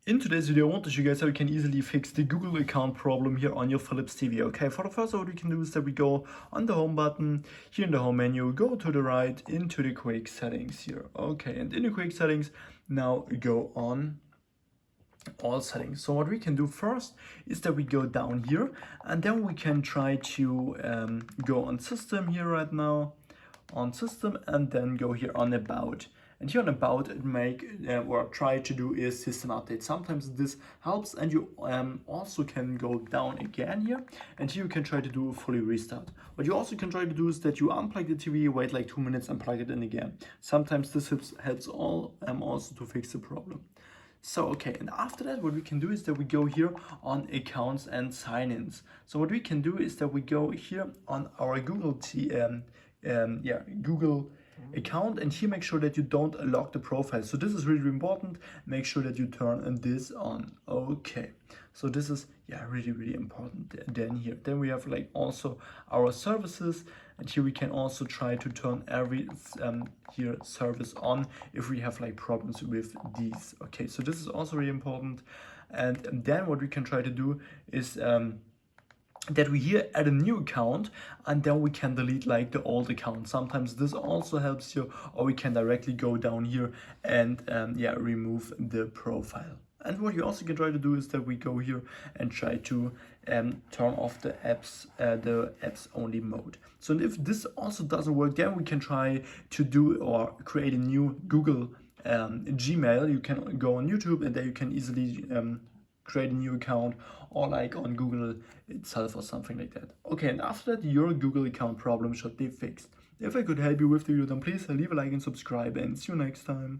In today's video, I want to show you guys how you can easily fix the Google account problem here on your Philips TV. Okay, for the first, what we can do is that we go on the home button, here in the home menu, go to the right into the quick settings here. Okay, and in the quick settings, now go on all settings. So what we can do first is that we go down here, and then we can try to go on system here right now, on system, and then go here on about. And here on about, or try to do is system update. Sometimes this helps, and you also can go down again here, and here you can try to do a fully restart. What you also can try to do is that you unplug the TV, wait like 2 minutes, and plug it in again. Sometimes this helps also to fix the problem. So okay, and after that, what we can do is that we go here on accounts and sign-ins. So what we can do is that we go here on our Google account, and here make sure that you don't lock the profile. So this is really important. Make sure that you turn this on. Okay, so this is really important. Then we have like also our services, and here we can also try to turn every here service on if we have like problems with these. Okay, so this is also really important. And then what we can try to do is that we here add a new account, and then we can delete like the old account. Sometimes this also helps you, or we can directly go down here and remove the profile. And what you also can try to do is that we go here and try to turn off the apps only mode. So if this also doesn't work, then we can try to do or create a new Google Gmail. You can go on YouTube, and there you can easily create a new account, or like on Google itself or something like that. Okay, and after that, your Google account problem should be fixed. If I could help you with the video, then please leave a like and subscribe, and see you next time.